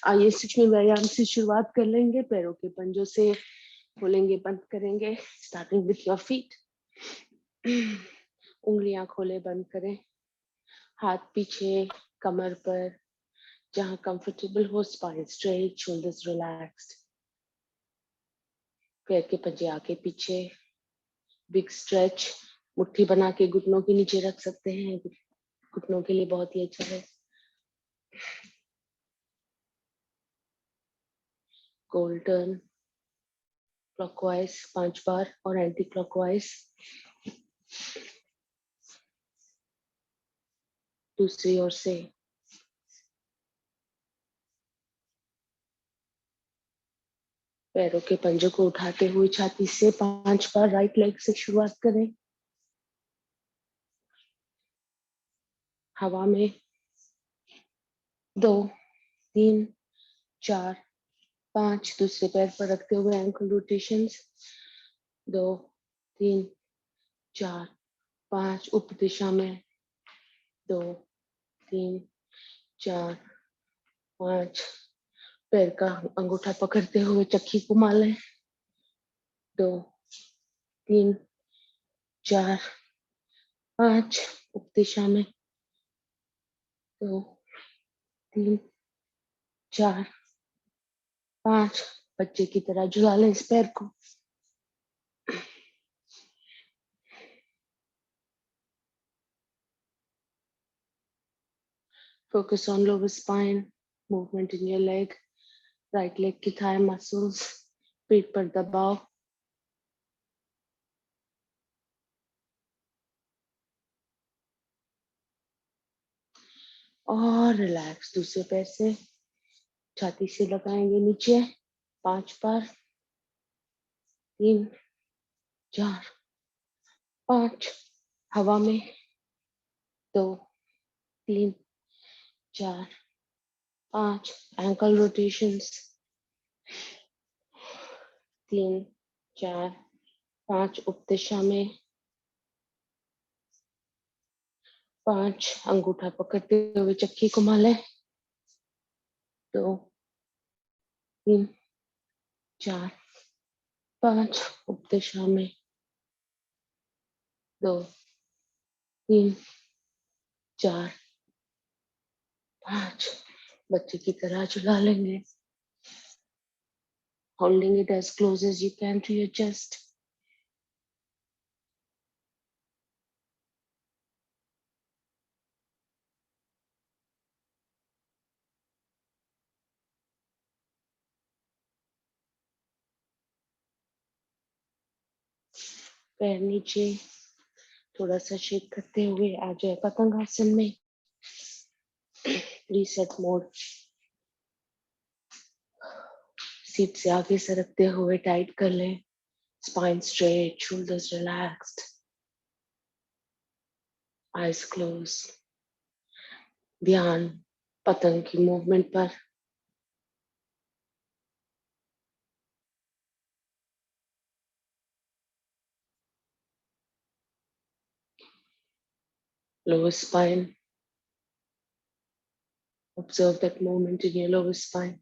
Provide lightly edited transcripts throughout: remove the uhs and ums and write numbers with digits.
आइए सूक्ष्म व्यायाम से शुरुआत कर लेंगे। पैरों के पंजों से खोलेंगे, बंद करेंगे। Starting with your feet. उंगलियां खोले, बंद करें। हाथ पीछे कमर पर, जहां कंफर्टेबल हो। Spine straight, shoulders relaxed. पैर के पंजे आगे पीछे, बिग स्ट्रेच। मुट्ठी बना के घुटनों के नीचे रख सकते हैं, घुटनों के लिए बहुत ही अच्छा है। गोल टर्न क्लॉकवाइज 5 बार और एंटी क्लॉकवाइज। दूसरी ओर से पैरों के पंजों को उठाते हुए छाती से 5 बार राइट लेग से शुरुआत करें। हवा में 2, 3, 4, 5। दूसरे पैर पर रखते हुए एंकल रोटेशंस। 2, 3, 4, 5। उप दिशा में 2, 3, 4, 5। पैर का अंगूठा पकड़ते हुए चक्की को मालें। 2, 3, 4, 5। उप दिशा में 2, 3, 4, 5। बच्चे की तरह झुला लें इस पैर को। Focus on lower spine, movement in your leg, right leg की thigh muscles, पीठ पर दबाव। और रिलैक्स। दूसरे पैर से छाती से लगाएंगे नीचे 5 बार। 3, 4, 5। हवा में 2, 3, 4, 5। Ankle rotations 3, 4, 5। उप दिशा में 5। अंगूठा पकड़ते हुए चक्की को मालें। 2, 3, 4, 5। उप दिशा में 2, 3, 4, 5। बच्चे की तरह झुला लेंगे। Holding it as close as you can to your chest. पैर नीचे थोड़ा सा शेक करते हुए आ जाए पतंगासन में। Reset mode. सीट से आगे सरकते हुए टाइट कर लें। Spine straight, shoulders relaxed, eyes close. ध्यान पतंग की मूवमेंट पर। Lower spine. Observe that movement in your lower spine.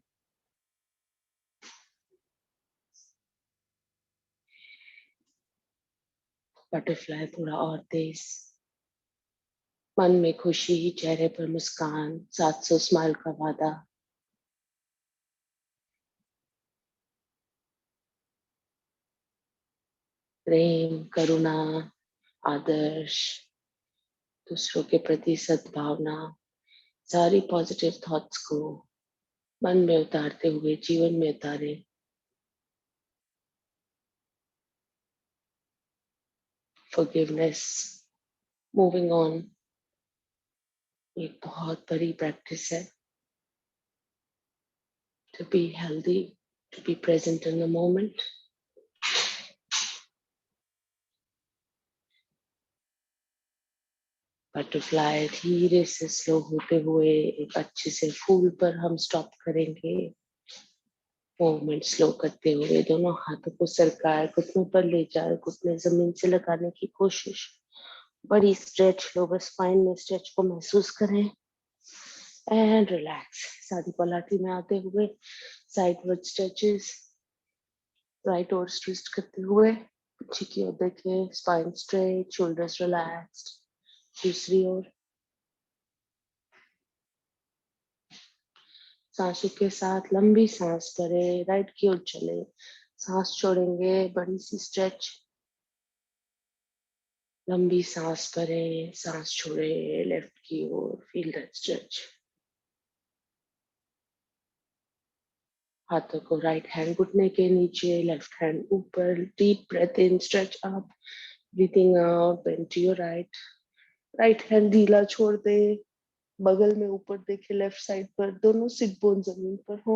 Butterfly थोड़ा और तेज। मन में खुशी, चेहरे पर मुस्कान, 700 स्माइल का वादा। प्रेम, करुणा, आदर्श, दूसरों के प्रति सद्भावना, सारी पॉजिटिव थॉट्स को मन में उतारते हुए जीवन में उतारे। फॉरगिवनेस, मूविंग ऑन एक बहुत बड़ी प्रैक्टिस है। To be healthy, to be present in the moment. Butterfly धीरे से स्लो होते हुए एक अच्छे से फूल पर हम स्टॉप करेंगे। मूवमेंट स्लो करते हुए दोनों हाथों को सरकार घुटनों पर ले जाए, घुटने जमीन से लगाने की कोशिश। बड़ी स्ट्रेच, लोअर स्पाइन में स्ट्रेच को महसूस करें। And relax. सादी पलाटी में आते हुए साइडवर्ड स्ट्रेचेस, राइट और ट्विस्ट करते हुए पीछे की ओर देखें, स्पाइन स्ट्रेट, शोल्डर्स रिलैक्स्ड। दूसरी ओर सांसों के साथ लंबी सांस भरें, राइट की ओर चले, सांस छोड़ेंगे, बड़ी सी स्ट्रेच, लंबी सांस भरें, सांस छोड़े, लेफ्ट की ओर, फील दैट स्ट्रेच। हाथों को राइट हैंड घुटने के नीचे, लेफ्ट हैंड ऊपर, deep breath in, stretch up, breathing out, bend to your right. Right hand ढीला छोड़ दे, बगल में ऊपर देखे, लेफ्ट साइड पर, दोनों सिट बोन जमीन पर हो।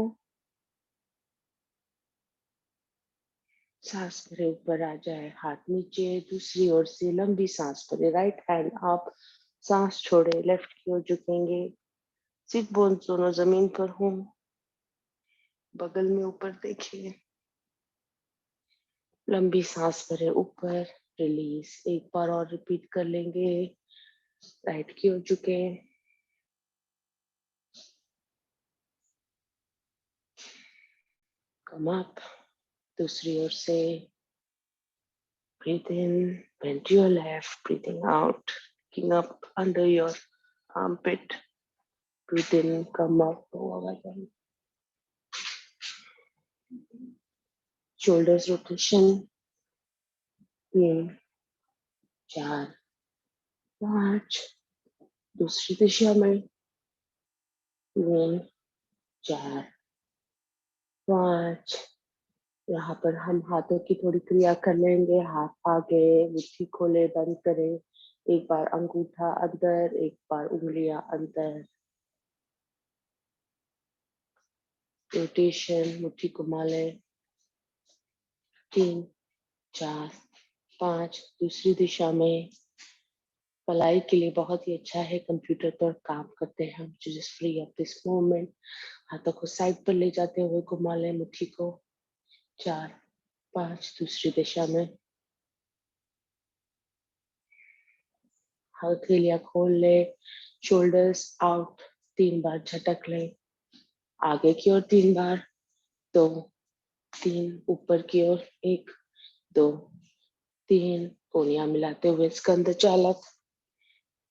सांस भरे ऊपर आ जाए, हाथ नीचे, दूसरी ओर से लंबी सांस भरे, राइट हैंड आप, सांस छोड़े, लेफ्ट की ओर झुकेंगे, सिट बोन दोनों जमीन पर हो, बगल में ऊपर देखिए, लंबी सांस भरे ऊपर, रिलीज। एक बार और रिपीट कर लेंगे, राइट की ओर झुके, कम अप, दूसरी ओर से, breathe in, bend to your left, breathing out, looking up under your armpit, breathe in, come up, over again. Shoulders rotation, 3, 4, 5, दूसरी दिशा में, 3, 4, 5। यहाँ पर हम हाथों की थोड़ी क्रिया कर लेंगे, हाथ आगे, मुट्ठी खोले, बंद करें, एक बार अंगूठा अंदर, एक बार उंगलियां अंदर, रोटेशन, मुट्ठी घुमा ले, 3, 4, 5, दूसरी दिशा में। पलाई के लिए बहुत ही अच्छा है, कंप्यूटर पर काम करते हैं हम, just free of this movement. हाथों को साइड पर ले जाते हुए घुमा ले मुट्ठी को, 4, 5, दूसरी दिशा में। हथेलियां खोल ले, शोल्डर्स आउट, 3 बार झटक ले, आगे की ओर 3 बार, 2, 3, ऊपर की ओर, 1, 2, 3, कोहनियां मिलाते हुए स्कंद चालक,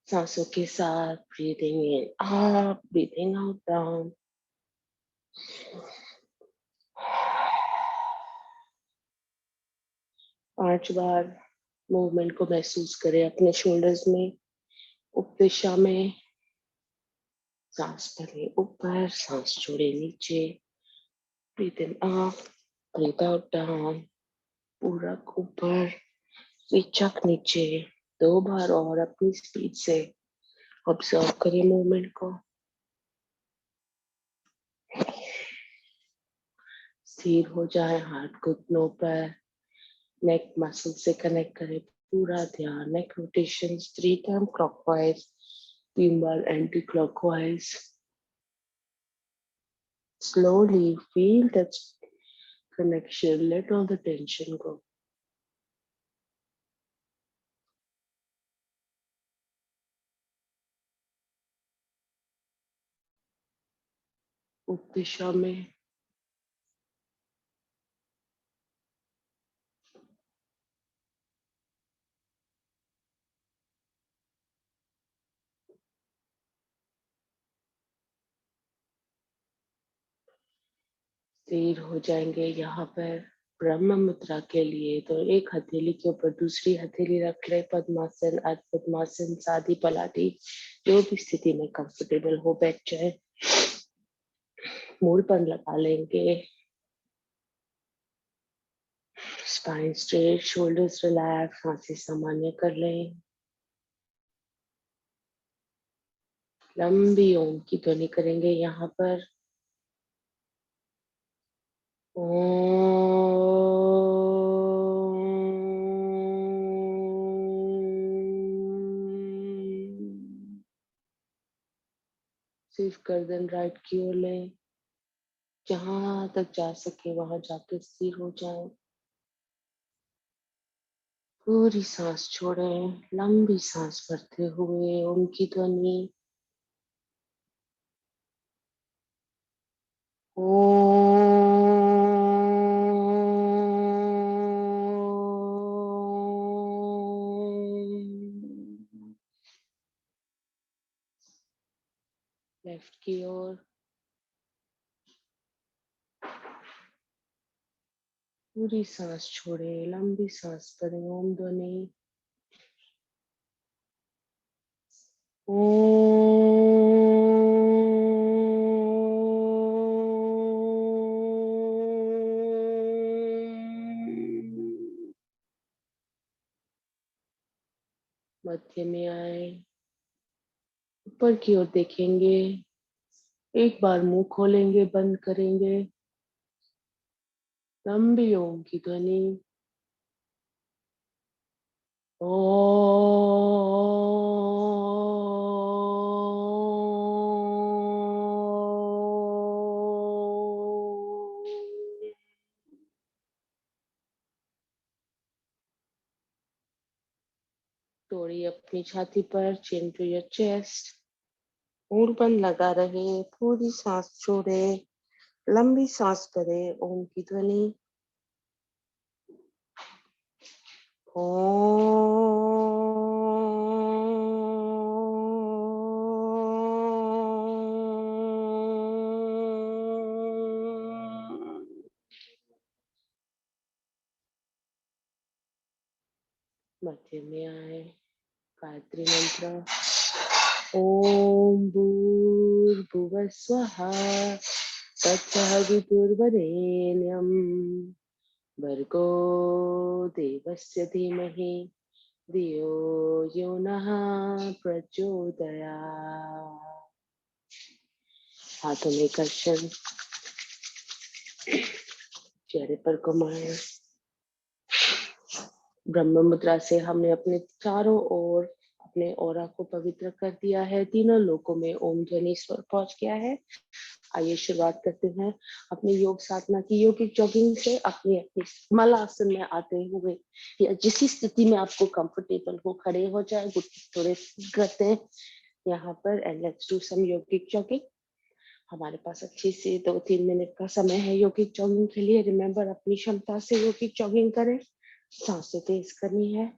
सांसों के साथ, breathing in up, breathing out down. 5 bar movement को महसूस करें अपने शोल्डर्स में, उप दिशा में, सांस भरे ऊपर, सांस छोड़े नीचे, breathe in up, breathe out down, पूरक ऊपर, विचक नीचे। 2 बार और अपनी स्पीड से ऑब्जर्व करिए मूवमेंट को। स्थिर हो जाए, हाथ घुटनों पर, नेक मसल से कनेक्ट करें, पूरा ध्यान, neck rotation 3 time clockwise, 3 bar anti clockwise. Slowly feel that connection, let all the tension go. उप दिशा में स्थिर हो जाएंगे। यहाँ पर ब्रह्म मुद्रा के लिए तो एक हथेली के ऊपर दूसरी हथेली रख ले, पद्मासन, अर्ध पद्मासन, सादी पलाटी, जो भी स्थिति में कंफर्टेबल हो बैठ जाए। मूल पर लगा लेंगे, स्पाइन स्ट्रेट, शोल्डर्स रिलैक्स, सांसें सामान्य कर लें। लंबी ओम की ध्वनि करेंगे यहाँ पर, सिर्फ गर्दन राइट की ओर लें, जहां तक जा सके वहां जाके स्थिर हो जाए। पूरी सांस छोड़ें, लंबी सांस भरते हुए ओम की ध्वनि लेफ्ट की ओर। पूरी सांस छोड़े, लंबी सांस करें। ओम ध्वनि। मध्य में आए, ऊपर की ओर देखेंगे। एक बार मुंह खोलेंगे, बंद करेंगे। लंबी ओम की ध्वनि। ओ। तोड़िए अपनी छाती पर, चिन टू योर चेस्ट। मुंह बंद लगा रहे, पूरी सांस छोड़े, लंबी सांस करे। ओम की ध्वनि। मध्य में आए, गायत्री मंत्र। ओम भूर्भुवः स्वः तत्सवितुर्वरेण्यं भर्गो देवस्य धीमहि धियो यो नः प्रचोदयात्। हाथों में कर्षण, चेहरे पर घुमाएं। ब्रह्म मुद्रा से हमने अपने चारों ओर अपने ऑरा को पवित्र कर दिया है। तीनों लोकों में ओम ध्वनि स्वर पहुंच गया है। आइए शुरुआत करते हैं अपनी योग साधना की। योगिक जॉगिंग से अपनी अपनी मल आसन में आते हुए या जिस स्थिति में आपको कंफर्टेबल हो, खड़े हो जाए, घुटने थोड़े करते हैं यहाँ पर। And let's do some yogic jogging. हमारे पास अच्छी से 2-3 मिनट का समय है योगिक जॉगिंग के लिए। रिमेम्बर, अपनी क्षमता से योगिक जॉगिंग करें। सांसें तेज करनी है।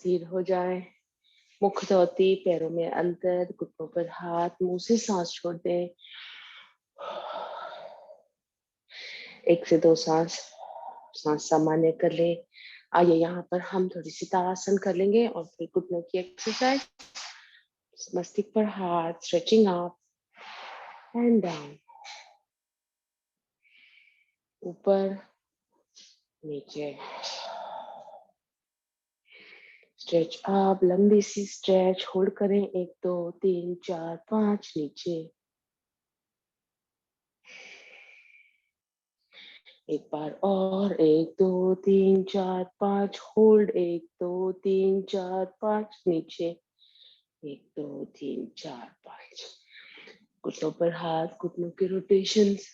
स्थिर हो जाए। मुख धोती, पैरों में अंतर, घुटनों पर हाथ, मुंह से सांस छोड़ दें। 1 से 2 सांस सामान्य कर ले। आइए यहाँ पर हम थोड़ी सी ताड़ासन कर लेंगे और फिर घुटनों की एक्सरसाइज। मस्तिष्क पर हाथ, स्ट्रेचिंग अप एंड डाउन, ऊपर नीचे। स्ट्रेच अप, लंबी सी स्ट्रेच, होल्ड करें। 1 2 3 4 5, नीचे। एक बार और, 1 2 3 4 5, होल्ड, 1 2 3 4 5, नीचे 1 2 3 4 5, घुटनों पर हाथ, घुटनों के रोटेशंस,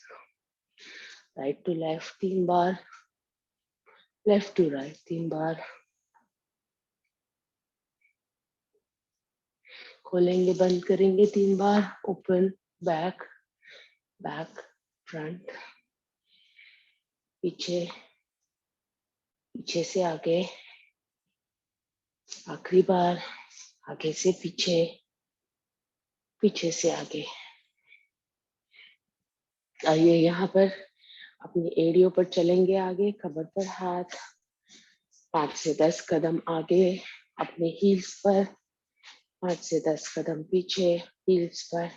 राइट टू लेफ्ट 3 बार, लेफ्ट टू राइट 3 बार, खोलेंगे बंद करेंगे 3 बार, ओपन, बैक, बैक, फ्रंट, पीछे, पीछे से आगे, आखिरी बार, आगे से पीछे, पीछे से आगे। आइए यहाँ पर अपनी एड़ियों पर चलेंगे आगे, कमर पर हाथ, 5 से 10 कदम आगे, अपने हील्स पर, 5 से 10 कदम पीछे, हील्स पर।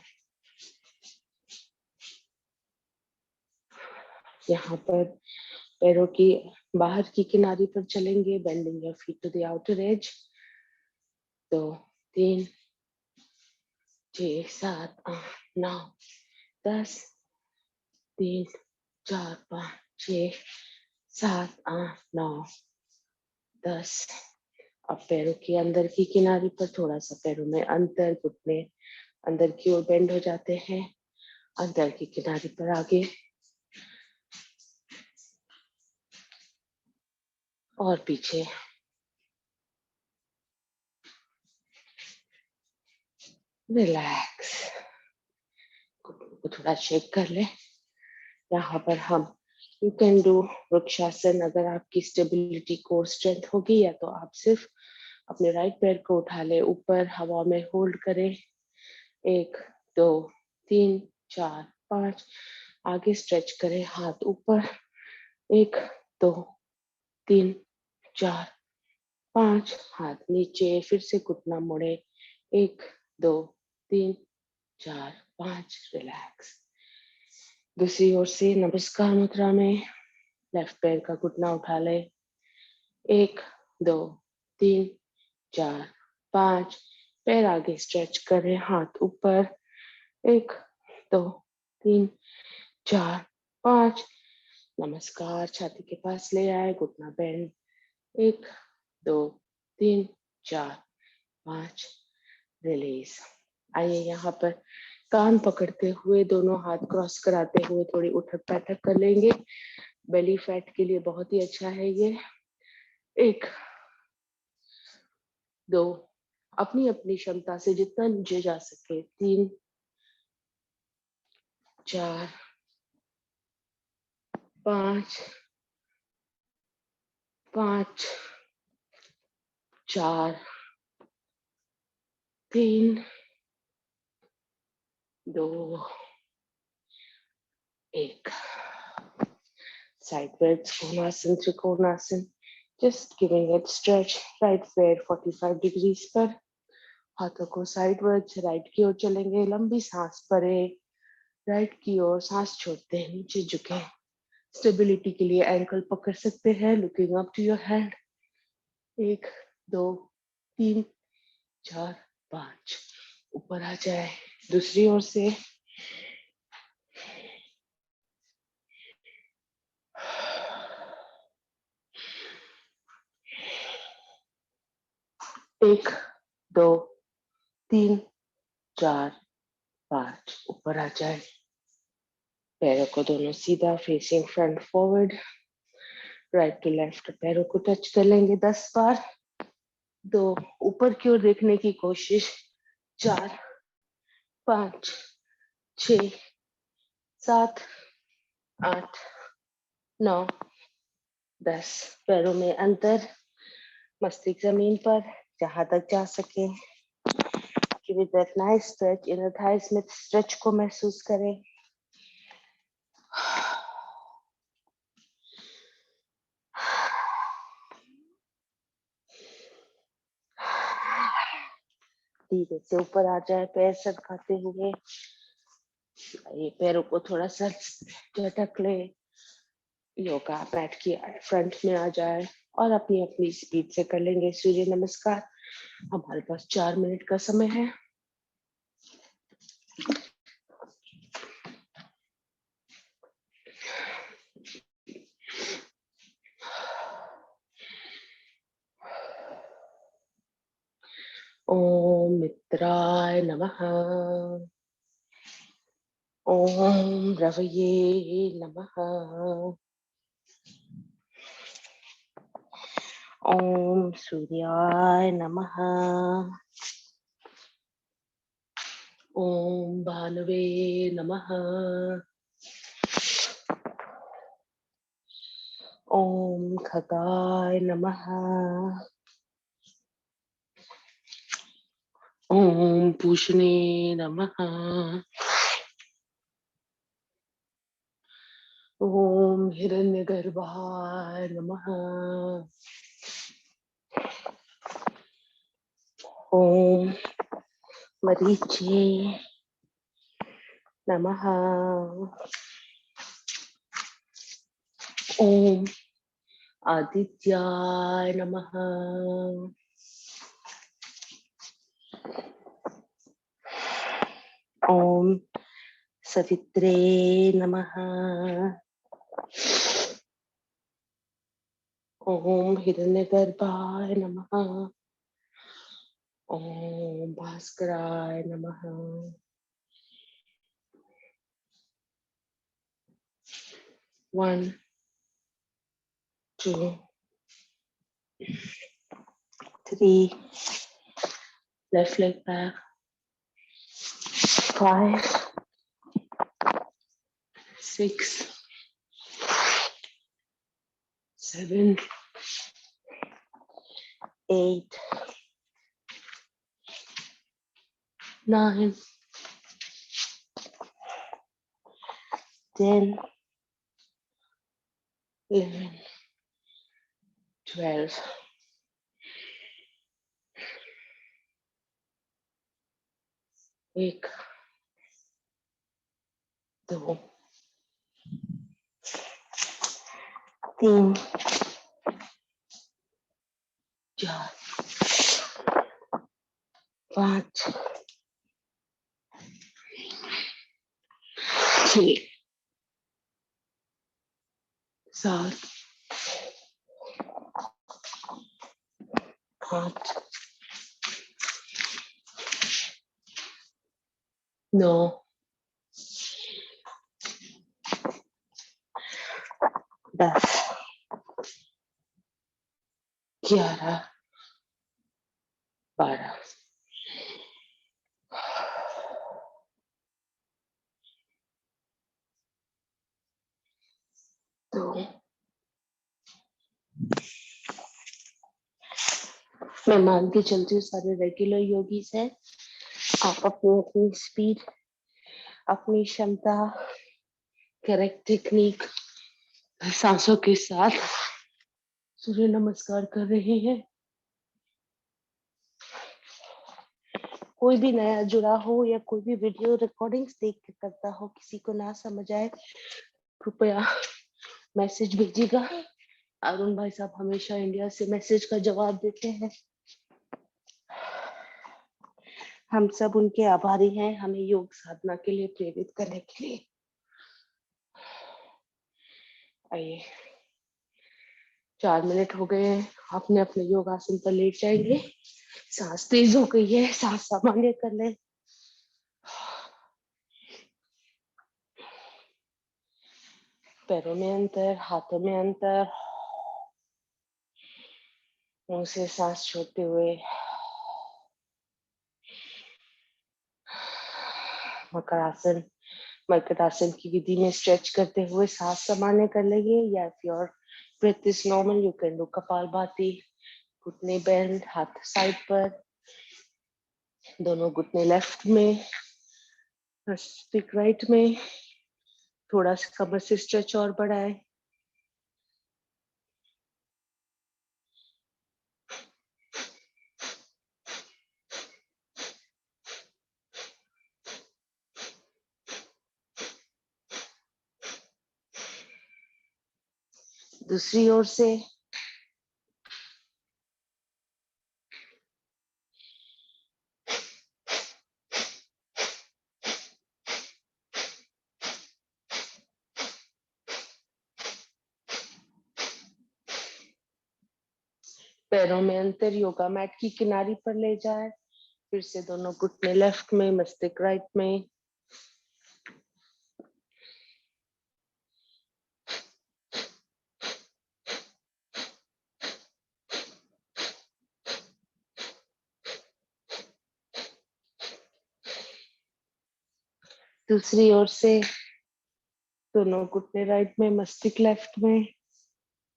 यहाँ पर पैरों की बाहर की किनारी पर चलेंगे, bending your feet to the outer edge. 2 3 6 7 8 9 10, 3 4 5 6 7 8 9 10। अब पैरों की अंदर की किनारी पर थोड़ा सा पैरों में अंतर, घुटने अंदर की ओर बेंड हो जाते हैं, अंदर की किनारी पर आगे और पीछे। रिलैक्स, को थोड़ा शेक कर ले। यहाँ पर हम यू कैन डू वृक्षासन। अगर आपकी स्टेबिलिटी कोर स्ट्रेंथ होगी, या तो आप सिर्फ अपने राइट पैर को उठा ले, ऊपर हवा में होल्ड करें, 1 2 3 4 5, आगे स्ट्रेच करें, हाथ ऊपर, 1 2 3 4 5, हाथ नीचे, फिर से घुटना मोड़े, 1 2 3 4 5, रिलैक्स। दूसरी ओर से नमस्कार मुद्रा में लेफ्ट पैर का घुटना उठा ले, 1 2 3 4 5, पैर आगे स्ट्रेच करें, हाथ ऊपर, 1 2 3 4 5, नमस्कार, छाती के पास ले आए, घुटना बेंड, 1 2 3 4 5, रिलीज। आइए यहाँ पर कान पकड़ते हुए दोनों हाथ क्रॉस कराते हुए थोड़ी उठक बैठक कर लेंगे। बेली फैट के लिए बहुत ही अच्छा है ये। 1 2, अपनी अपनी क्षमता से जितना नीचे जा सके, 3 4 5 5 4 3 2 1। Sideways Konasana, trikonasana, just giving it stretch, right पैर 45 डिग्रीज पर, हाथों को साइडवर्ड्स राइट की ओर चलेंगे, लंबी सांस भरे, राइट की ओर सांस छोड़ते हैं, नीचे झुके। स्टेबिलिटी के लिए एंकल पकड़ सकते हैं, looking up to your hand, 1 2 3 4 5, ऊपर आ जाए। दूसरी ओर से 1 2 3 4 5, ऊपर आ जाए। पैरों को दोनों सीधा, facing front forward, right to left, पैरों को टच कर लेंगे 10 बार। 2, ऊपर की ओर देखने की कोशिश, 4 5 6 7 8 9 10, पैरों में अंतर, मस्तिष्क जमीन पर, जहां तक जा सके। Give it that nice stretch, inner thighs में स्ट्रेच को महसूस करें। धीरे से ऊपर आ जाए, पैर सरकाते हुए। ये पैरों को थोड़ा सा झटक ले, योगा मैट की फ्रंट में आ जाए और अपनी अपनी स्पीड से कर लेंगे सूर्य नमस्कार। हमारे पास 4 मिनट का समय है। ओम मित्राय नमः। ओम रवये नमः। ओम सूर्याय नमः। ओम भानुवे नमः। ओम खगाय नमः। ओम पूषणे नमः। ओम हिरण्यगर्भाय नमः। ओम मरीचे नमः। ओम आदित्याय नमः। ओम सवित्रे नमः। ओम हिरण्यगर्भाय नमः। ओम भास्कराय नमः। 1 2 3 left leg back 5 6 7 8 9 10 11 12 1 2 3 4 5 6 7 8 9 10 11 12 तो मैं मान के चलती हूँ सारे रेगुलर योगीज हैं। आप अपनी अपनी स्पीड, अपनी क्षमता, करेक्ट टेक्निक, सांसों के साथ सूर्य नमस्कार कर रहे हैं। कोई भी नया जुड़ा हो या कोई भी वीडियो रिकॉर्डिंग्स देख के करता हो, किसी को ना समझ आए, कृपया मैसेज भेजिएगा। अरुण भाई साहब हमेशा इंडिया से मैसेज का जवाब देते हैं। हम सब उनके आभारी हैं, हमें योग साधना के लिए प्रेरित करने के लिए। आइए 4 मिनट हो गए हैं, अपने अपने योग आसन पर लेट जाएंगे। सांस तेज हो गई है, सांस सामान्य कर ले। पैरों में अंतर, हाथों में अंतर, मुंह से सांस छोड़ते हुए मकरासन, मर्कटासन की विधि में स्ट्रेच करते हुए सांस सामान्य कर लेंगे। या if your breath is normal you can do kapalbhati. घुटने बेंड, हाथ साइड पर, दोनों घुटने लेफ्ट में, स्टिक राइट में। थोड़ा सा कमर से स्ट्रेच और बढ़ाए। दूसरी ओर से पैरों में अंतर, योगा मैट की किनारी पर ले जाए। फिर से दोनों घुटने लेफ्ट में, मस्तिष्क राइट में। दूसरी ओर से दोनों घुटने राइट में, मस्तिष्क लेफ्ट में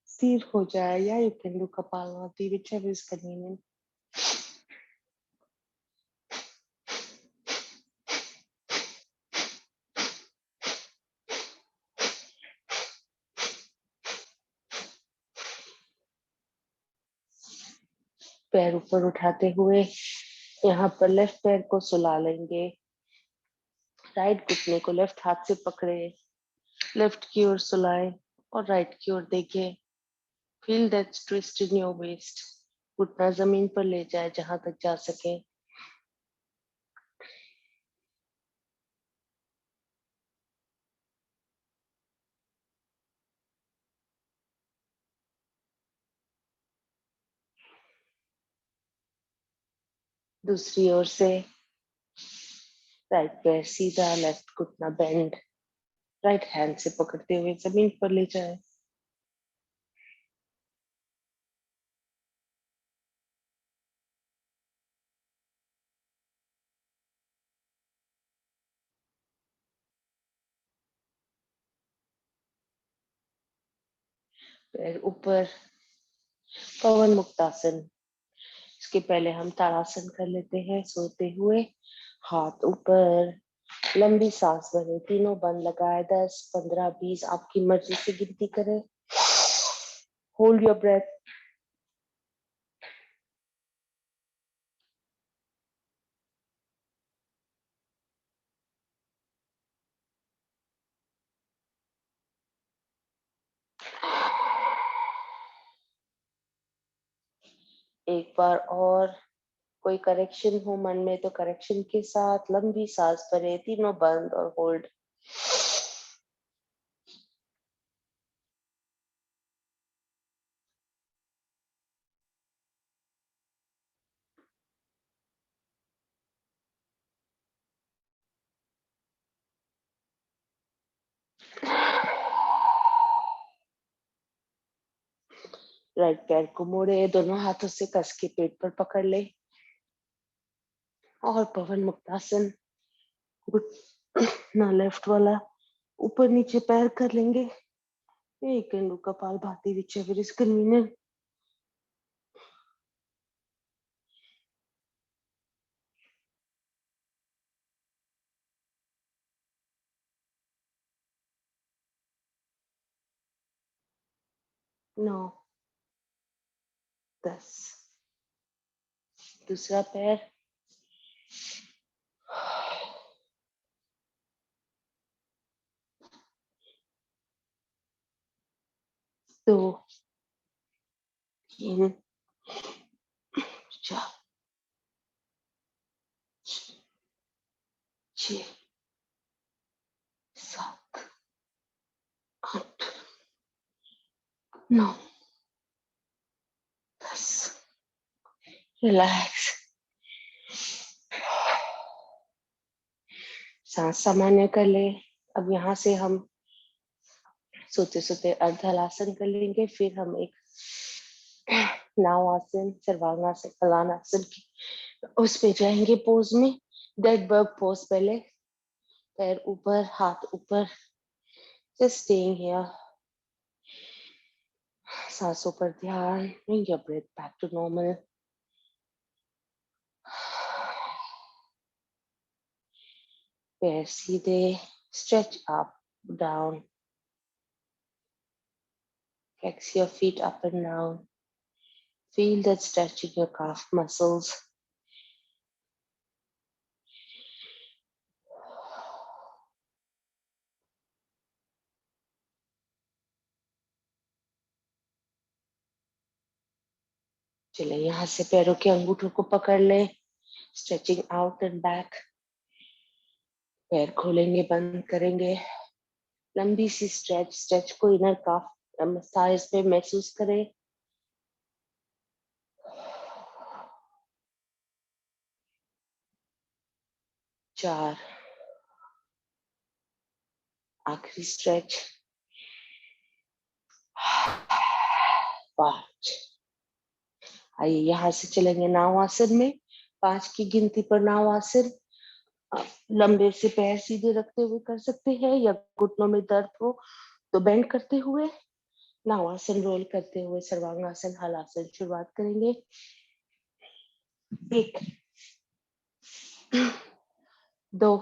स्थिर हो जाए, या you can do kapalbhati, whichever is convenient. पैर ऊपर उठाते हुए यहाँ पर लेफ्ट पैर को सुला लेंगे, राइट घुटने को लेफ्ट हाथ से पकड़े, लेफ्ट की ओर सुलाए और राइट की ओर देखें। Feel that twist in your waist. घुटना जमीन पर ले जाए जहां तक जा सके। दूसरी ओर से राइट पैर सीधा, लेफ्ट घुटना बेंड, राइट हैंड से पकड़ते हुए जमीन पर ले जाए। पैर ऊपर, पवन मुक्तासन। इसके पहले हम ताड़ासन कर लेते हैं सोते हुए। हाथ ऊपर, लंबी सांस भरे, तीनों बंद लगाए, 10, 15, 20 आपकी मर्जी से गिनती करें। Hold your breath. एक बार और, कोई करेक्शन हो मन में तो करेक्शन के साथ लंबी सांस भरे, तीनों बंद और होल्ड। राइट पैर को मोड़े, दोनों हाथों से कस के पेट पर पकड़ ले और पवन मुक्तासन। घुटना लेफ्ट वाला ऊपर नीचे पैर कर लेंगे। एक कपाल भाती, whichever is convenient। नौ, 10। दूसरा पैर, दो, 3, 4, 6, 7, 8, 9, 10। रिलैक्स। सांस सामान्य कर ले। अब यहाँ से हम सोते सोते अर्धहलासन कर लेंगे, फिर हम एक नाव आसन, सर्वांगासन, हलानासन की उस पे जाएंगे पोज में। डेड बर्ग पोज पहले, पैर ऊपर, हाथ ऊपर, जस्ट स्टेइंग हियर। सांसों पर ध्यान, bring your breath back to normal। पैर सीधे, stretch up, down, flex your feet up and down, feel that stretch in your calf muscles। चले यहाँ से पैरों के अंगूठों को पकड़ ले, स्ट्रेचिंग आउट एंड बैक। पैर खोलेंगे, बंद करेंगे, लंबी सी स्ट्रेच। स्ट्रेच को इनर काफ थाइस पे महसूस करें। 4, आखिरी स्ट्रेच, 5। आइए यहाँ से चलेंगे नाव आसन में। 5 की गिनती पर नाव आसन आप लंबे से पैर सीधे रखते हुए कर सकते हैं, या घुटनों में दर्द हो तो बेंड करते हुए नावासन रोल करते हुए सर्वांगासन हलासन शुरुआत करेंगे। 1, 2,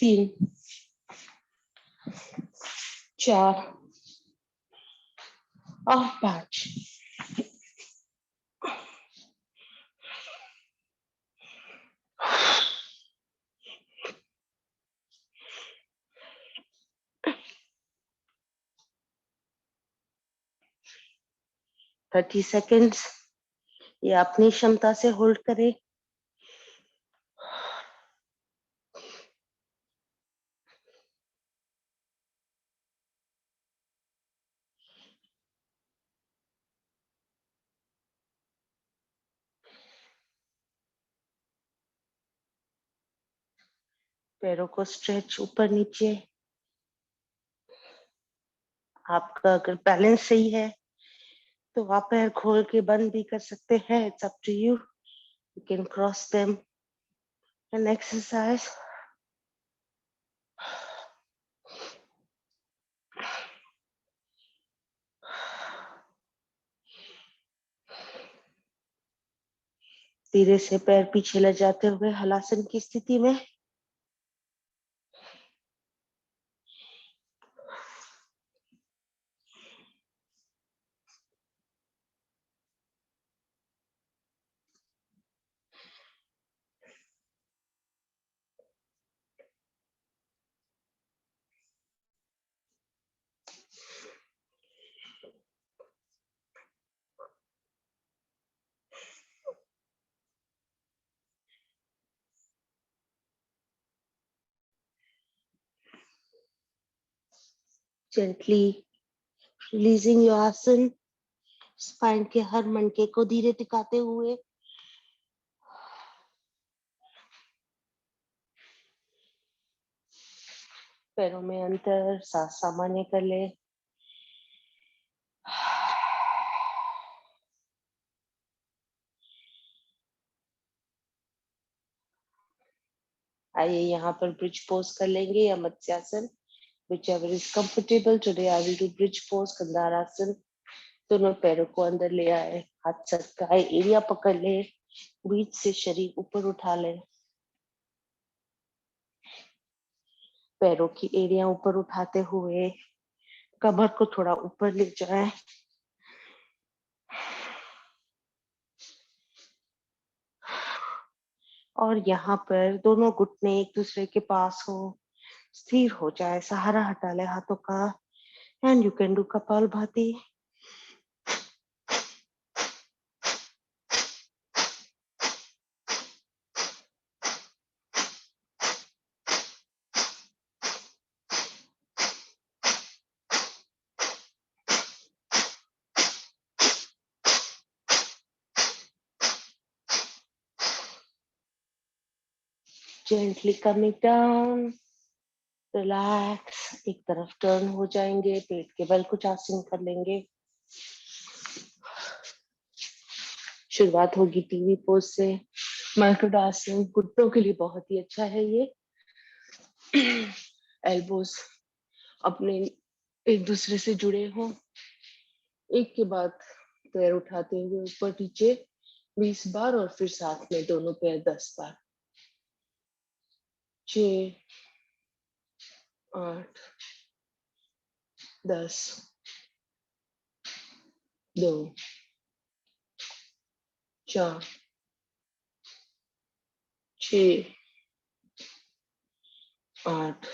3, 4 और 5। थर्टी सेकेंड्स ये अपनी क्षमता से होल्ड करें। पैरों को स्ट्रेच ऊपर नीचे। आपका अगर बैलेंस सही है तो आप पैर खोल के बंद भी कर सकते हैं। It's up to you. You can cross them and exercise. धीरे से पैर पीछे ले जाते हुए हलासन की स्थिति में। Gently releasing your आसन, स्पाइन के हर मनके को धीरे टिकाते हुए। पैरों में अंतर, सांस सामान्य कर ले। आइए यहाँ पर ब्रिज पोज कर लेंगे या matsyasana, whichever is comfortable. Today I will do bridge pose, कंधारासन। दोनों पैरों को अंदर ले आए, हाथ सरकाए, एरिया पकड़ ले, बीच से शरीर ऊपर उठा ले। पैरों की एरिया ऊपर उठाते हुए कमर को थोड़ा ऊपर ले जाए। और यहाँ पर दोनों घुटने एक दूसरे के पास हो, स्थिर हो जाए। सहारा हटा ले हाथों का। And you can do kapalbhati. Gently coming down, relax. एक तरफ टर्न हो जाएंगे, पेट के बल कुछ आसन कर लेंगे। शुरुआत होगी टीवी पोज से। मर्कटासन घुटनों के लिए बहुत ही अच्छा है ये। एल्बोस अपने एक दूसरे से जुड़े हों। एक के बाद पैर उठाते हुए ऊपर नीचे 20 बार, और फिर साथ में दोनों पैर 10 बार। 6, 8, 10, 2, 4, 6, 8,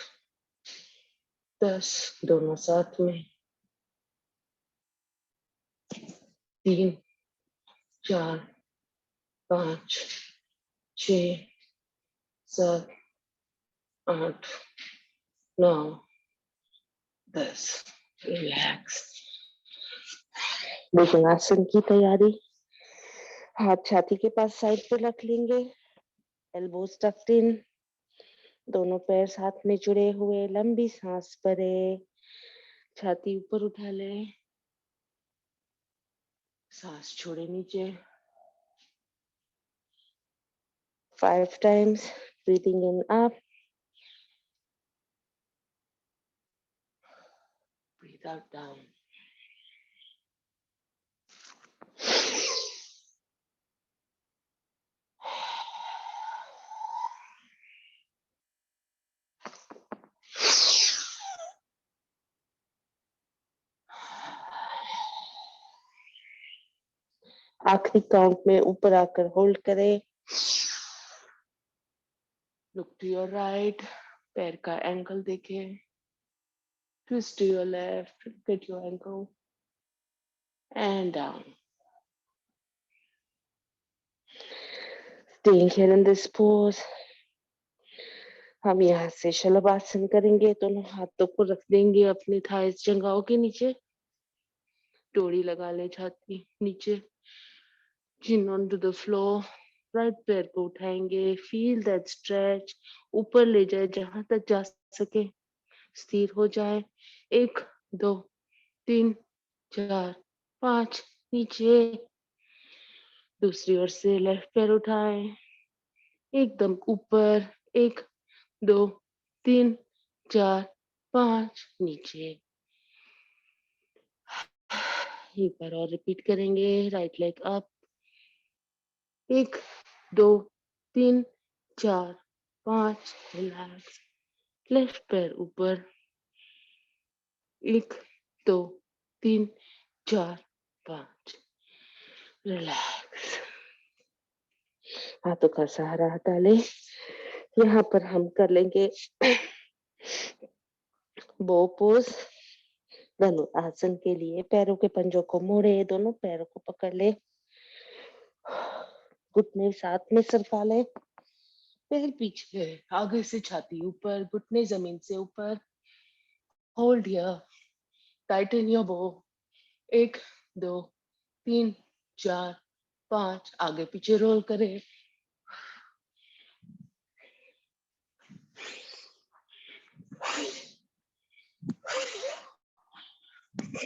10, दोनों साथ में। 3, 4, 5, 6, 7, 8, 9, 10। रिलैक्स। भुजंगासन की तैयारी। हाथ छाती के पास साइड पे रख लेंगे, एल्बोज टक्ड इन, दोनों पैर साथ में जुड़े हुए, लंबी सांस भरे, छाती ऊपर उठा ले, सांस छोड़े नीचे। 5 times, breathing in up, breathe out down. आखिरी काउंट में ऊपर आकर होल्ड करें। लुक टू योर राइट, पैर का एंकल देखें। Twist to your left, get your ankle and down. Staying here in this pose, हम यहाँ से शलभासन करेंगे। दोनों हाथों को रख देंगे अपनी थाइस जंघाओं के नीचे, डोरी लगा ले छाती नीचे, chin onto the floor, right पैर को उठाएंगे, फील दैट स्ट्रेच, ऊपर ले जाए जहां तक जा सके, स्थिर हो जाए। 1 2 3 4 5, नीचे। दूसरी ओर से लेफ्ट पैर उठाएं, एकदम ऊपर। 1 2 3 4 5, नीचे। एक बार और रिपीट करेंगे, right leg up. 1 2 3 4 5, relax. Left पैर ऊपर। 1 2 3 4 5, रिलैक्स। हाथों का सहारा हटा ले। यहाँ पर हम कर लेंगे बो पोज। धनुरासन के लिए पैरों के पंजों को मोड़े, दोनों पैरों को पकड़ ले, घुटने साथ में सरका ले, पैर पीछे, आगे से छाती ऊपर, घुटने जमीन से ऊपर। होल्ड हियर, टाइटन योर बो। 1 2 3 4 5, आगे पीछे रोल करें।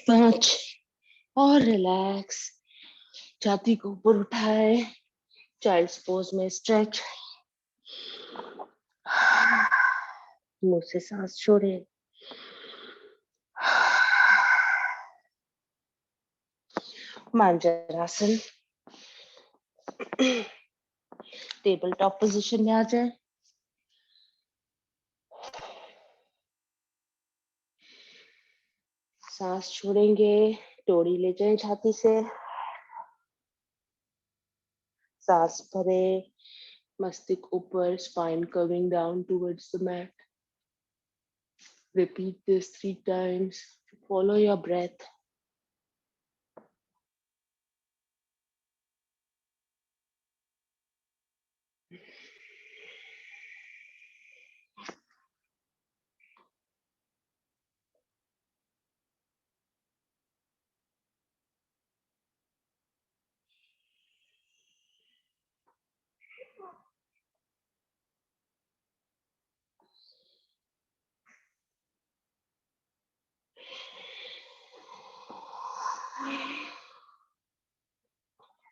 5 और रिलैक्स। छाती को ऊपर उठाए, चाइल्ड्स पोज में स्ट्रेच। मुंह से सांस छोड़े। मांजरासन। टेबल टॉप पोजीशन में आ जाए। सांस छोड़ेंगे, डोरी ले जाएं छाती से, सांस भरे, मस्तिष्क ऊपर, spine curving down towards the mat. Repeat this 3 times. Follow your breath.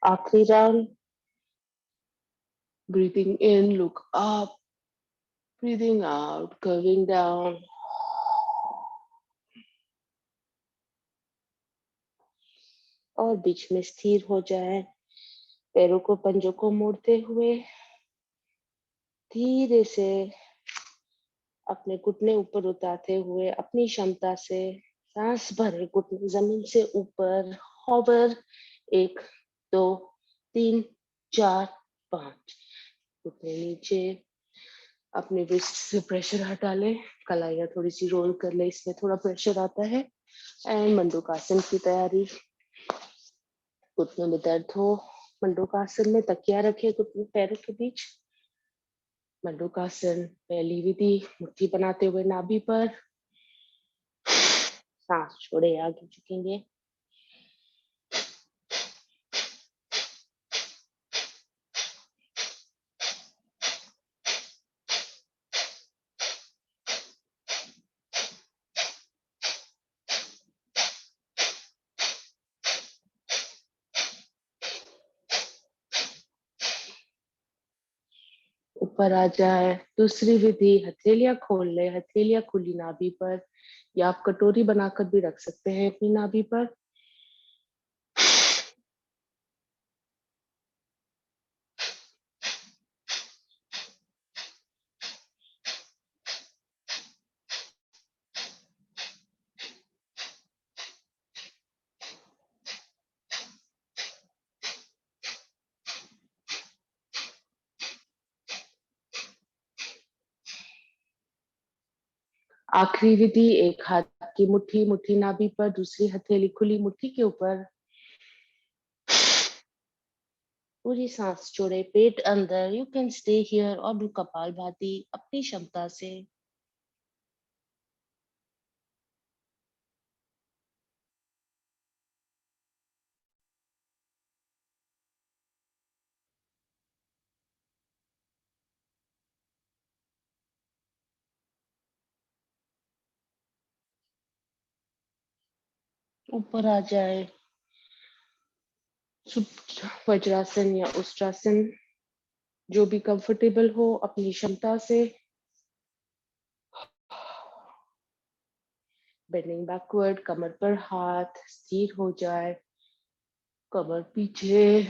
आखिरी round. Breathing in, look up. Breathing out, curving down. और बीच में स्थिर हो जाए, पैरों को पंजों को मोड़ते हुए धीरे से अपने घुटने ऊपर उतारते हुए अपनी क्षमता से सांस भरे, घुटने जमीन से ऊपर, हॉवर। 1 2 3 4 5, घुटने नीचे। अपने रिस्ट से प्रेशर हटा ले, कलाइयां थोड़ी सी रोल कर ले, इसमें थोड़ा प्रेशर आता है। एंड मंडूकासन की तैयारी। घुटनों में दर्द हो, मंडूकासन में तकिया रखे घुटने पैरों के बीच। मंडूकासन, पहली विधि, मुट्ठी बनाते हुए नाभि पर, सांस छोड़े, आगे झुकेंगे। ऊपर आ जाए। दूसरी विधि, हथेलियां खोल ले, हथेलियां खुली नाभि पर, या आप कटोरी बनाकर भी रख सकते हैं अपनी नाभि पर। आखिरी विधि, एक हाथ की मुट्ठी, मुट्ठी नाभि पर, दूसरी हथेली खुली मुट्ठी के ऊपर। पूरी सांस छोड़े, पेट अंदर। यू कैन स्टे हियर और डू कपालभाति अपनी क्षमता से। ऊपर आ जाए। वज्रासन या उष्ट्रासन, जो भी कंफर्टेबल हो अपनी क्षमता से। बेंडिंग बैकवर्ड, कमर पर हाथ स्थिर हो जाए, कमर पीछे,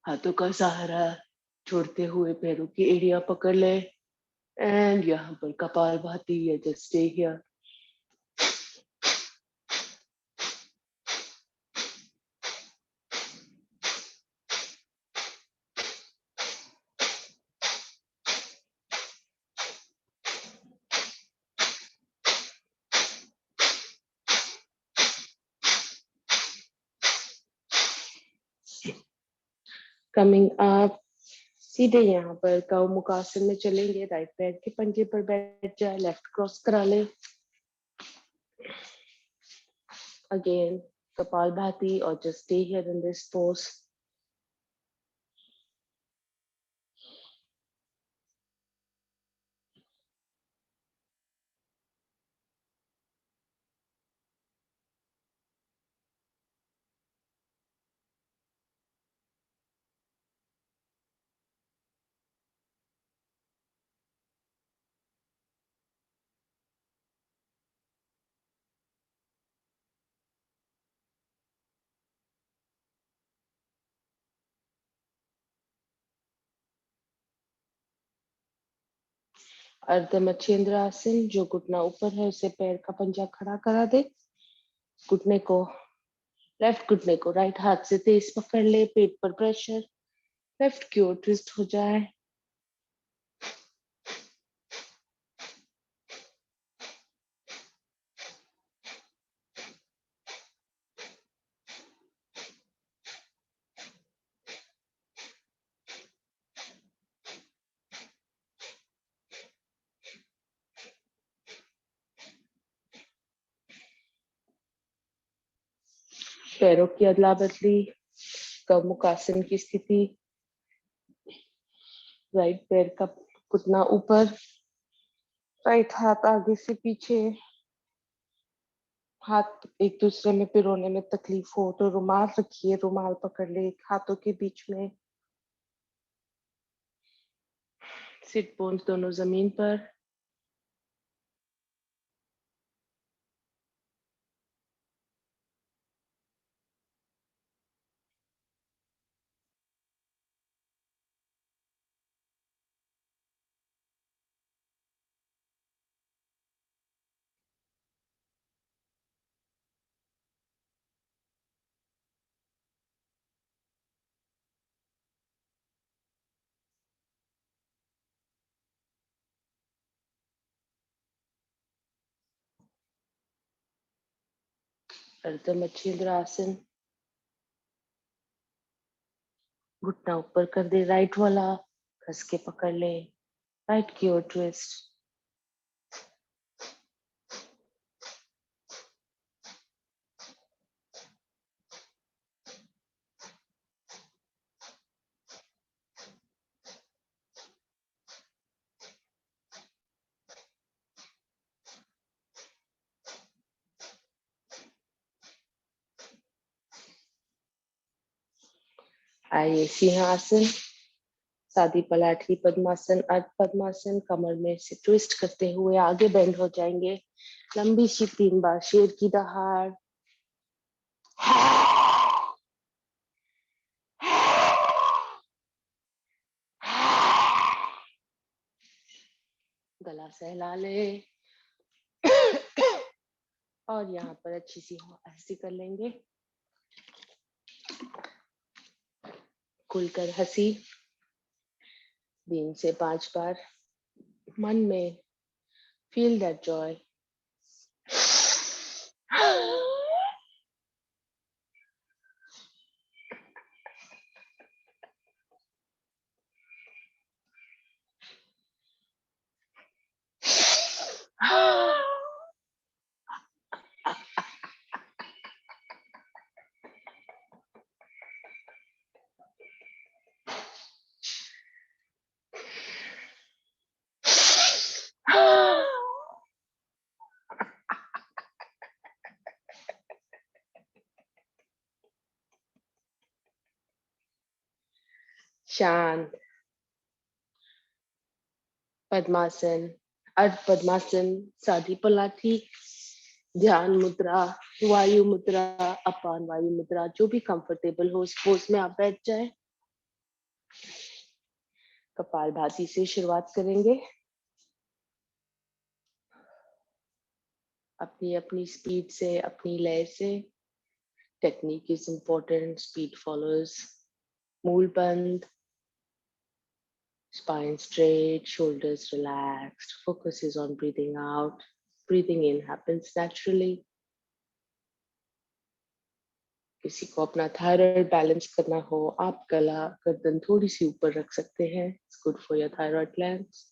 हाथों का सहारा छोड़ते हुए पैरों की एड़ियां पकड़ ले। एंड यहाँ पर कपालभाति या just stay here. Coming up, सीधे यहाँ पर कौमुखासन में चलेंगे। राइट पैर के पंजे पर बैठ जाए, लेफ्ट क्रॉस करा ले। अगेन कपालभाति और just stay here in this pose. अर्ध मच्छिंद्र आसन, जो घुटना ऊपर है उसे पैर का पंजा खड़ा करा दे। घुटने को, लेफ्ट घुटने को राइट हाथ से तेज पकड़ ले, पेट पर प्रेशर, लेफ्ट की ओर ट्विस्ट हो जाए। पैरों की अदला बदली, कौमुखासन की स्थिति। राइट पैर का घुटना ऊपर, राइट हाथ आगे से पीछे। हाथ एक दूसरे में पिरोने में तकलीफ हो तो रुमाल रखिए, रुमाल पकड़ ले हाथों के बीच में। सिट बोन्स दोनों जमीन पर। अर्ध मच्छिंद्र आसन, घुटना ऊपर कर दे, राइट वाला कस के पकड़ ले, राइट की ओर ट्विस्ट। आइए सिंहासन, सादी पलाठी पद्मासन, अर्ध पद्मासन। कमर में से ट्विस्ट करते हुए आगे बेंड हो जाएंगे। लंबी सी 3 बार शेर की दहाड़। गला सहला ले और यहाँ पर अच्छी सी हंसी कर लेंगे। खुलकर हंसी 3 से 5 बार। मन में फील दैट जॉय। शांत। पद्मासन, अर्ध पद्मासन, सादी पलाठी, ध्यान मुद्रा, वायु मुद्रा, अपान वायु मुद्रा, जो भी कंफर्टेबल हो उस पोज में आप बैठ जाए। कपालभाति से शुरुआत करेंगे। अपनी अपनी स्पीड से, अपनी लय से। Technique is important, speed follows. मूल बंद, spine straight, shoulders relaxed. Focus is on breathing out. Breathing in happens naturally. किसी को अपना थायराइड बैलेंस करना हो, आप गला गर्दन थोड़ी सी ऊपर रख सकते हैं। It's good for your thyroid glands.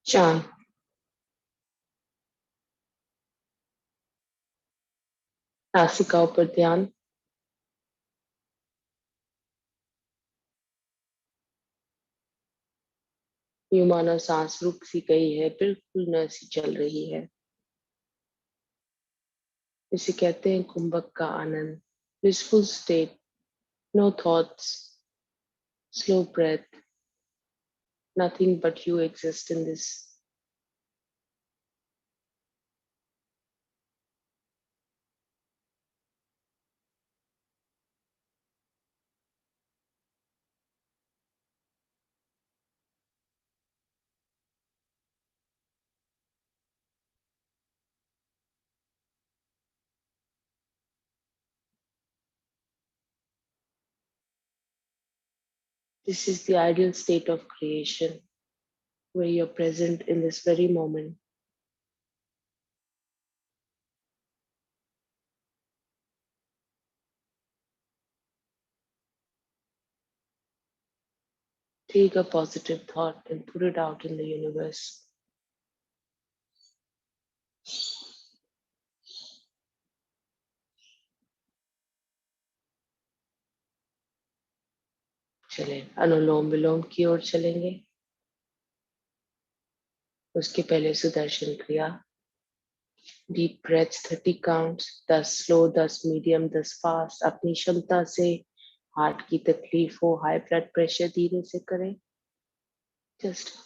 चांद। नासिकाओं पर ध्यान। यूं मानो सांस रुक सी गई है, बिल्कुल न सी चल रही है। इसे कहते हैं कुंभक का आनंद। Blissful state, no thoughts, slow breath, nothing but you exist in this. This is the ideal state of creation where you're present in this very moment. Take a positive thought and put it out in the universe. चले अनुलोम विलोम की ओर चलेंगे। उसके पहले सुदर्शन क्रिया। Deep breaths 30 counts, 10 slow, 10 medium, 10 fast. अपनी क्षमता से heart की तकलीफ हो, हाई ब्लड प्रेशर, धीरे से करें। Just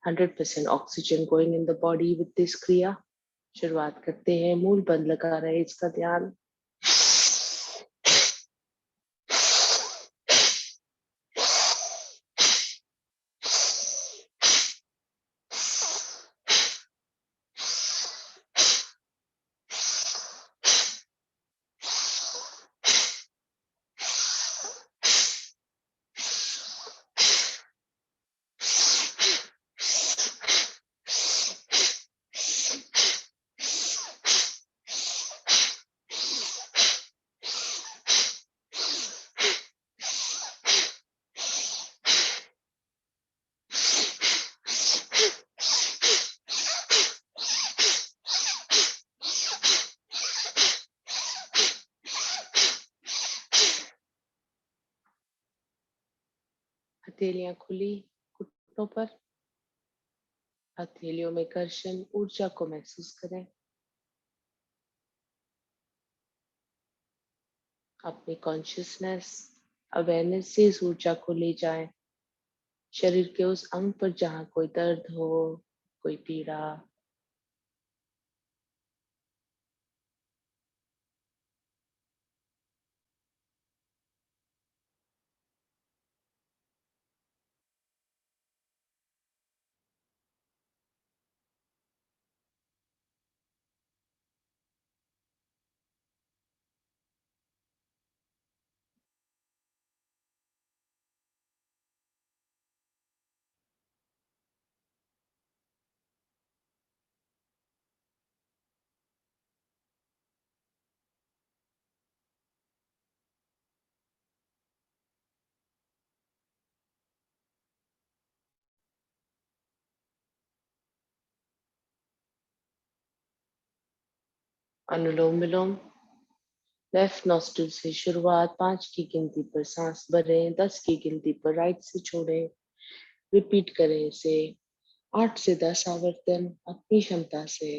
100% oxygen going in the body with this क्रिया। शुरुआत करते हैं, मूल बंद लगा रहे इसका ध्यान। हथेलियां खुली घुटनों पर। हथेलियों में घर्षण, ऊर्जा को महसूस करें। अपनी कॉन्शियसनेस, अवेयरनेस से इस ऊर्जा को ले जाएं शरीर के उस अंग पर जहां कोई दर्द हो, कोई पीड़ा। अनुलोम विलोम। लेफ्ट नॉस्ट्रिल से शुरुआत, 5 की गिनती पर सांस भरें, 10 की गिनती पर राइट से छोड़ें। रिपीट करें इसे 8 से 10 आवर्तन अपनी क्षमता से।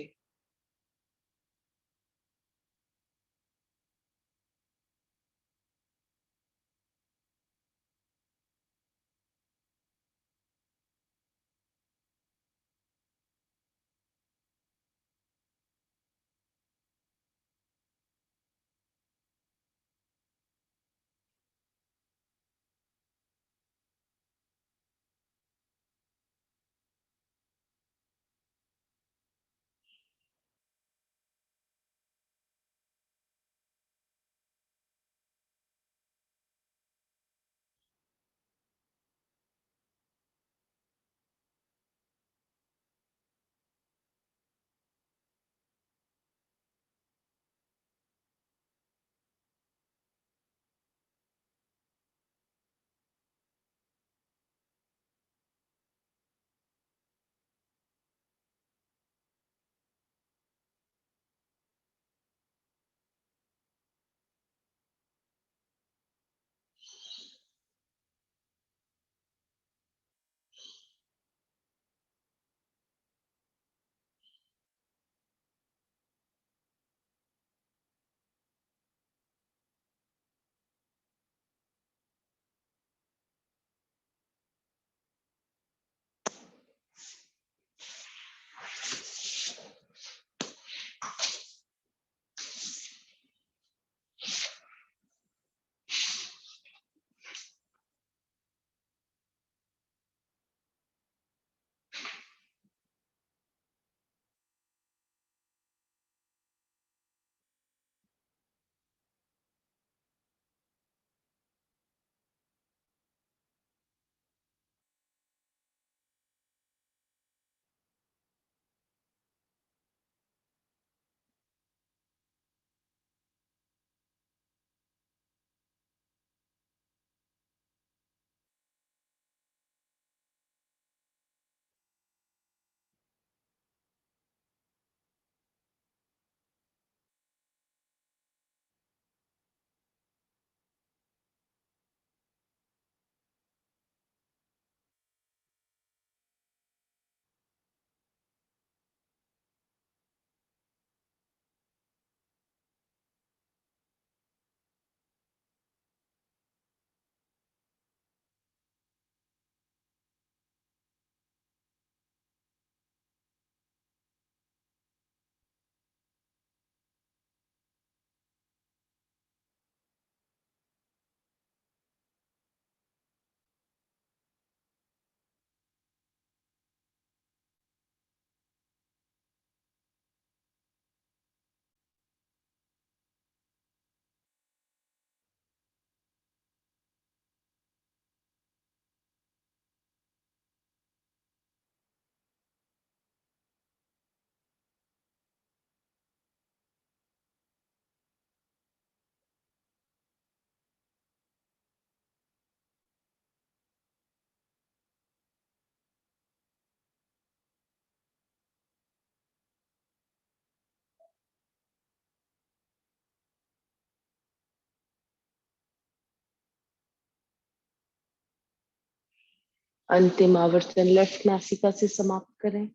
अंतिम आवर्तन लेफ्ट नासिका से समाप्त करें।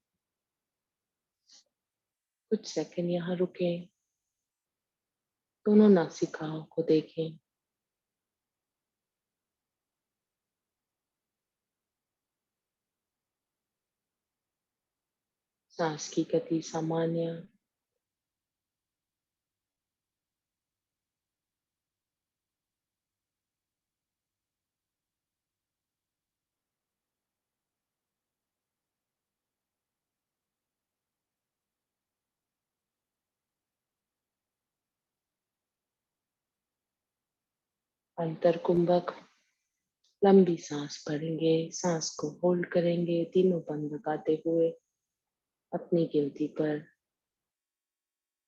कुछ सेकंड यहाँ रुकें, दोनों नासिकाओं को देखें। सांस की गति सामान्य, अंतर कुंभक। लंबी सांस भरेंगे, सांस को होल्ड करेंगे, तीनों बंद लगाते हुए अपनी गिनती पर।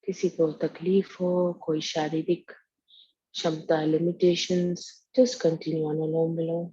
किसी को तकलीफ हो, कोई शारीरिक क्षमता लिमिटेशंस, just continue on अनुलोम विलोम।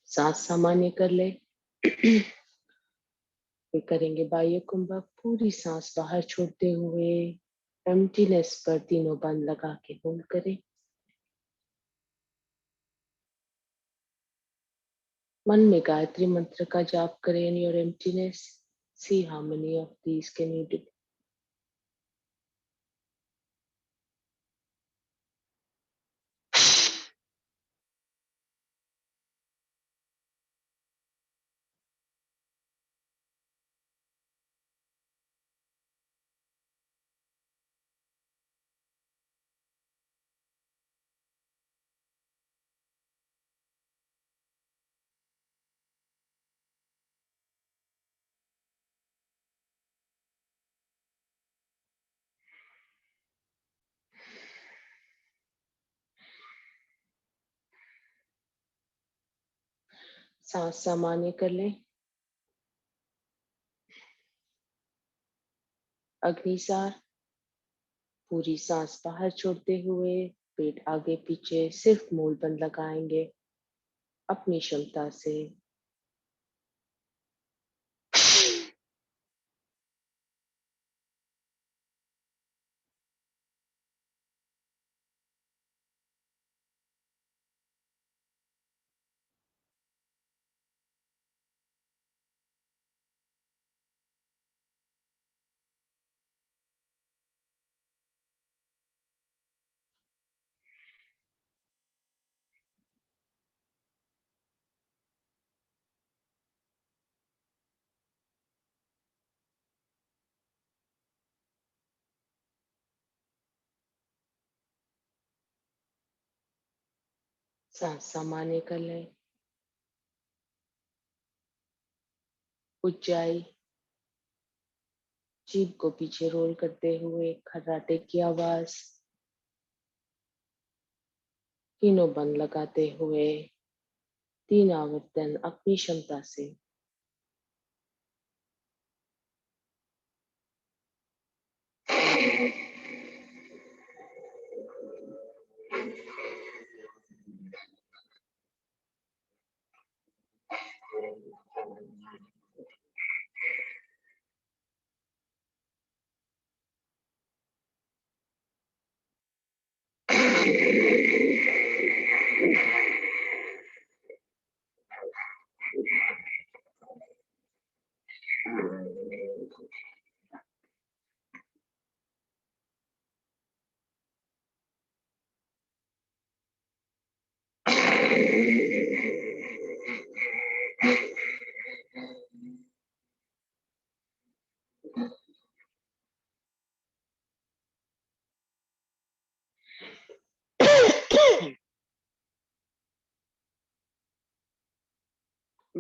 सांस सामान्य कर ले। फिर करेंगे बाह्य कुंभक, पूरी सांस बाहर छोड़ते हुए एम्प्टीनेस पर तीनों बंद लगा के होल्ड करें। मन में गायत्री मंत्र का जाप करें in your emptiness. See how many of these can you do. सांस सामान्य कर लें। अग्निसार, पूरी सांस बाहर छोड़ते हुए पेट आगे पीछे सिर्फ मूल बंद लगाएंगे अपनी क्षमता से। सांस सामान्य कर लें। उज्जाई, जीभ को पीछे रोल करते हुए खर्राटे की आवाज, तीनों बंद लगाते हुए 3 आवर्तन अपनी क्षमता से।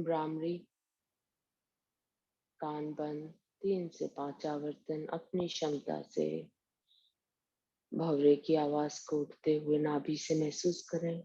भ्रामरी, कान बंद, 3 से 5 आवर्तन अपनी क्षमता से भंवरे की आवाज को उठते हुए नाभि से महसूस करें।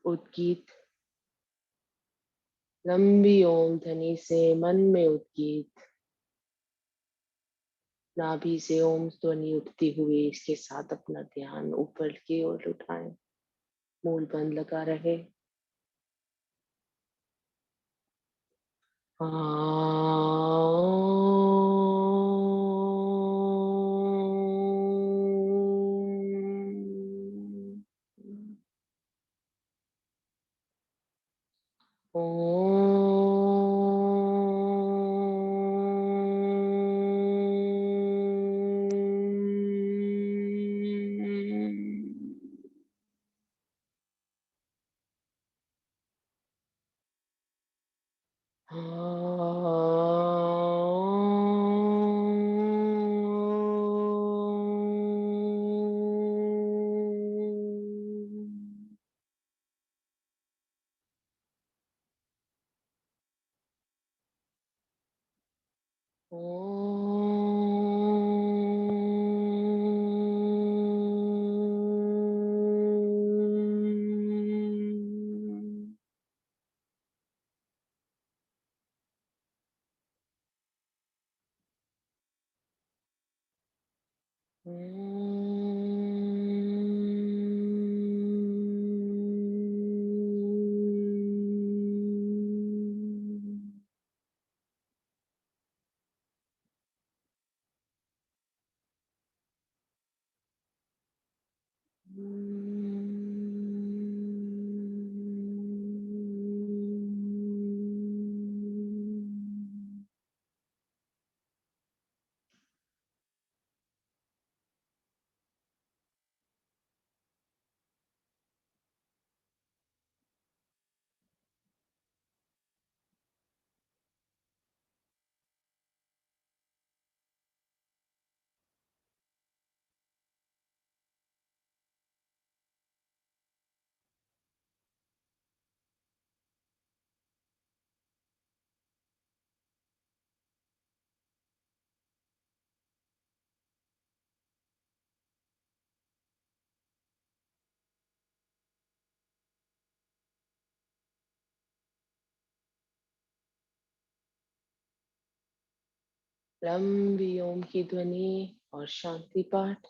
उद्गीत, लंबी ओम ध्वनि से मन में उद्गीत, नाभि से ओम ध्वनि उठती हुई इसके साथ अपना ध्यान ऊपर की ओर उठाएं। मूल बंद लगा रहे। लंबी ओम की ध्वनि और शांति पाठ।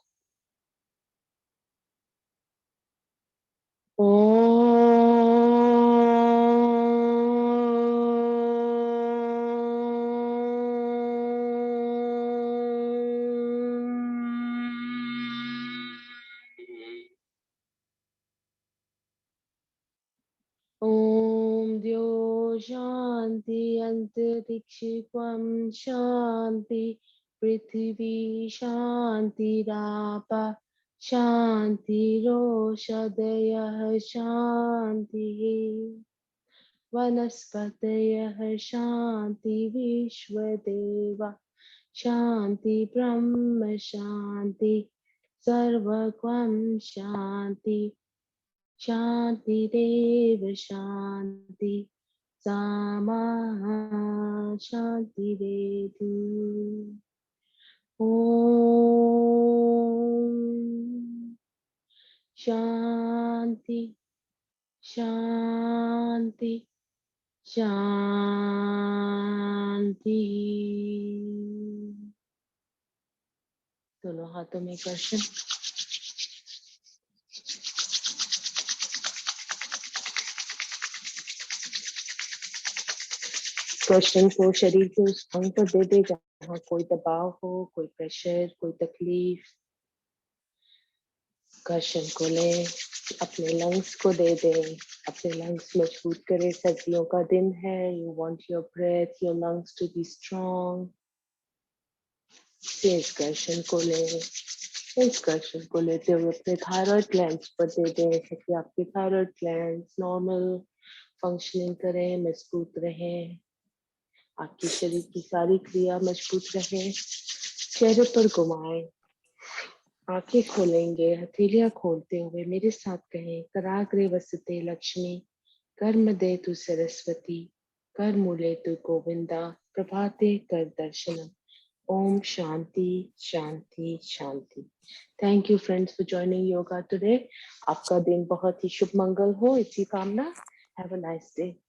ओम द्यो शांति अंतरिक्षं शांति पृथ्वी शांतिरापः शांतिरोषधयः शांतिः। वनस्पतयः शान्ति विश्वदेवा शान्ति ब्रह्म शान्ति सर्वगं शान्ति शान्तिरेव शान्ति सामा शान्तिरेधि ॐ शान्ति शान्ति शांति। दोनों हाथों में कर्षण। कर्षण को शरीर के उस अंग पर दे दे जहाँ कोई दबाव हो, कोई प्रेशर, कोई तकलीफ। कर्षण को ले, अपने लंग्स को दे दे, अपने लंग्स मजबूत करे। सर्दियों का दिन है, you want your breath, your lungs to be strong. इस कर्षण को ले, इस कर्षण को लेते हुए अपने थायराइड ग्लैंड्स पर दे दें ताकि आपके थायराइड ग्लैंड्स नॉर्मल फंक्शनिंग करें, मजबूत रहें, आपके शरीर की सारी क्रिया मजबूत रहे। चेहरे पर घुमाएं, आंखें खोलेंगे, हथेलियां खोलते हुए मेरे साथ कहें, कराग्रे वसते लक्ष्मी, कर्म दे तु सरस्वती, कर मूले तु गोविंदा, प्रभाते कर दर्शनम। Om Shanti, Shanti, Shanti. Thank you friends for joining yoga today. आपका दिन बहुत ही शुभ मंगल हो, इसी कामना. Have a nice day.